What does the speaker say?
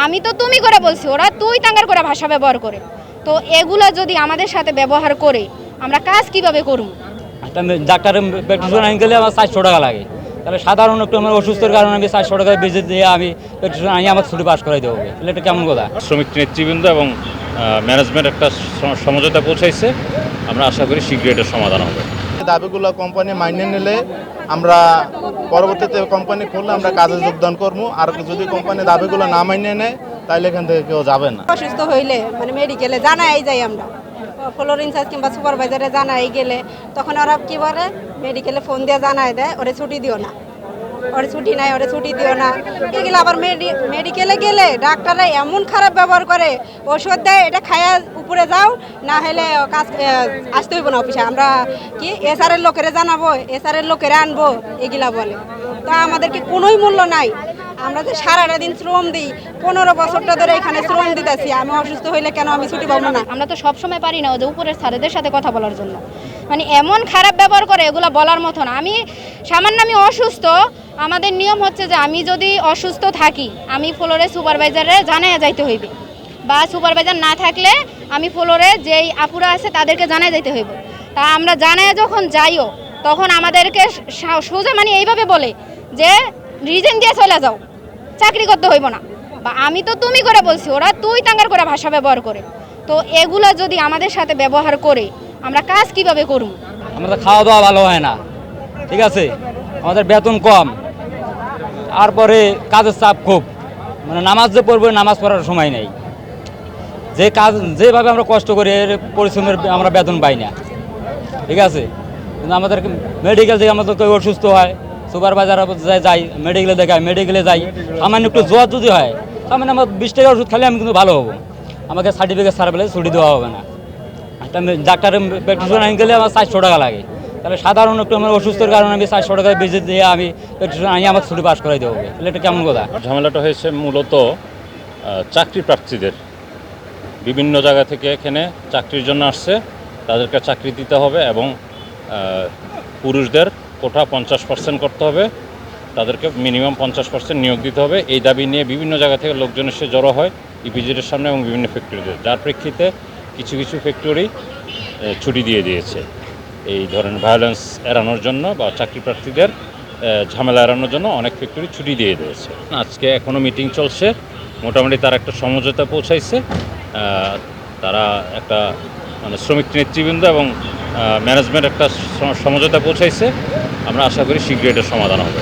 আমি তো তুমি করে বলছি, ওরা তুই তাঙ্গার করে ভাষা ব্যবহার করে। তো এগুলো যদি আমাদের সাথে ব্যবহার করে আমরা কাজ কিভাবে করব? ডাক্তারের প্রেসক্রিপশন আনি গেলে আমার 400 টাকা লাগে, তাহলে সাধারণ একটু আমার অসুস্থর কারণে আমি 400 টাকা বেজে দিয়ে আমি প্রেসক্রিপশন আনি আমার ছুটি পাস করাই দেবো, তাহলে এটা কেমন কথা? শ্রমিক নেতৃবৃন্দ এবং ম্যানেজমেন্ট একটা সমঝোতা পৌঁছাইছে, আমরা আশা করি শীঘ্রই এটার সমাধান হবে। দাবিগুলো কোম্পানি মাইনে নিলে আমরা পরবর্তীতে কোম্পানি খুললে আমরা কাজে যোগদান করবো। আর যদি কোম্পানি দাবিগুলো না মাইনে নেয় তাহলে এখান থেকে কেউ যাবে না। অসুস্থ হইলে মানে মেডিকেলে জানাই যাই আমরা, ফ্লোর ইনচার্জ কিংবা সুপারভাইজারে জানাই গেলে তখন ওরা কি বলে মেডিকেলে ফোন দিয়ে জানাই দেয় ওরে ছুটি দিও না, ওরে ছুটি নাই, ওরে ছুটি দিও না। এগুলো আবার মেডিকেলে গেলে ডাক্তাররা এমন খারাপ ব্যবহার করে, ওষুধ দেয় এটা খায়া উপরে যাও, না হলে কাজ আসতে হইব না অফিসে, আমরা কি এসআরের লোকেরা জানাবো, এসআরের লোকেরা আনবো, এগুলা বলে। তা আমাদের কি কোনোই মূল্য নাই? আমরা যে সারাটা দিন শ্রম দিই, 15 বছরটা ধরে এখানে শ্রম দিতেছি, আমি অসুস্থ হইলে কেন আমি ছুটি পাবো না? আমরা তো সবসময় পারি না যে উপরের স্যারেদের সাথে কথা বলার জন্য, মানে এমন খারাপ ব্যবহার করে এগুলো বলার মতো না। আমি সামান্য আমি অসুস্থ, আমাদের নিয়ম হচ্ছে যে আমি যদি অসুস্থ থাকি আমি ফ্লোরে সুপারভাইজারে জানাইয়া যাইতে হইবে, বা সুপারভাইজার না থাকলে আমি ফ্লোরে যেই আপুরা আছে তাদেরকে জানাই যাইতে হইবে। তা আমরা জানাই যখন যাইও তখন আমাদেরকে সোজা মানে এইভাবে বলে যে রিজন দিয়ে চলে যাও, চাকরি করতে হইব না, বা আমি তো তুমি করে বলছি, ওরা তুই তাঙ্গার করে ভাষা ব্যবহার করে। তো এগুলো যদি আমাদের সাথে ব্যবহার করে আমরা কাজ কিভাবে করব? আমাদের খাওয়া দাওয়া ভালো হয় না, ঠিক আছে, আমাদের বেতন কম, তারপরে কাজের চাপ খুব, মানে নামাজ যে পড়বো নামাজ পড়ার সময় নেই, যে কাজ যেভাবে আমরা কষ্ট করি এর পরিশ্রমের আমরা বেতন পাই না, ঠিক আছে। কিন্তু আমাদের মেডিকেল থেকে আমাদের কেউ অসুস্থ হয়, সুপারভাইজার যাই মেডিকেলে দেখায়, মেডিকেলে যাই, সামান্য একটু জ্বর যদি হয় সামান্য আমার 20 টাকা ওষুধ খালে আমি কিন্তু ভালো হবো, আমাকে সার্টিফিকেট ছাড়া পেলে ছুটি দেওয়া হবে না। একটা ডাক্তারের প্রেসক্রিপশন আনি গেলে আমার 400 টাকা লাগে, তাহলে সাধারণ একটু আমার অসুস্থর কারণে আমি 400 টাকা বেজে দিয়ে আমি প্রেসক্রিপশন আনি আমার ছুটি পাস করাই দেবো, তাহলে এটা কেমন কথা? ঝামেলাটা হয়েছে মূলত চাকরি প্রার্থীদের, বিভিন্ন জায়গা থেকে এখানে চাকরির জন্য আসছে, তাদেরকে চাকরি দিতে হবে এবং পুরুষদের কোটা 50% করতে হবে, তাদেরকে মিনিমাম 50% নিয়োগ দিতে হবে। এই দাবি নিয়ে বিভিন্ন জায়গা থেকে লোকজন এসে জড়ো হয় ইপিজেডের সামনে এবং বিভিন্ন ফ্যাক্টরিতে, যার প্রেক্ষিতে কিছু কিছু ফ্যাক্টরি ছুটি দিয়ে দিয়েছে এই ধরনের ভায়োলেন্স এড়ানোর জন্য বা চাকরি প্রার্থীদের ঝামেলা এড়ানোর জন্য অনেক ফ্যাক্টরি ছুটি দিয়ে দিয়েছে। আজকে এখনও মিটিং চলছে, মোটামুটি তারা একটা সমঝোতা পৌঁছাইছে, তারা একটা মানে শ্রমিক নেতৃবৃন্দ এবং ম্যানেজমেন্ট একটা সমঝোতা পৌঁছাইছে, আমরা আশা করি শীঘ্রই এটার সমাধান হবে।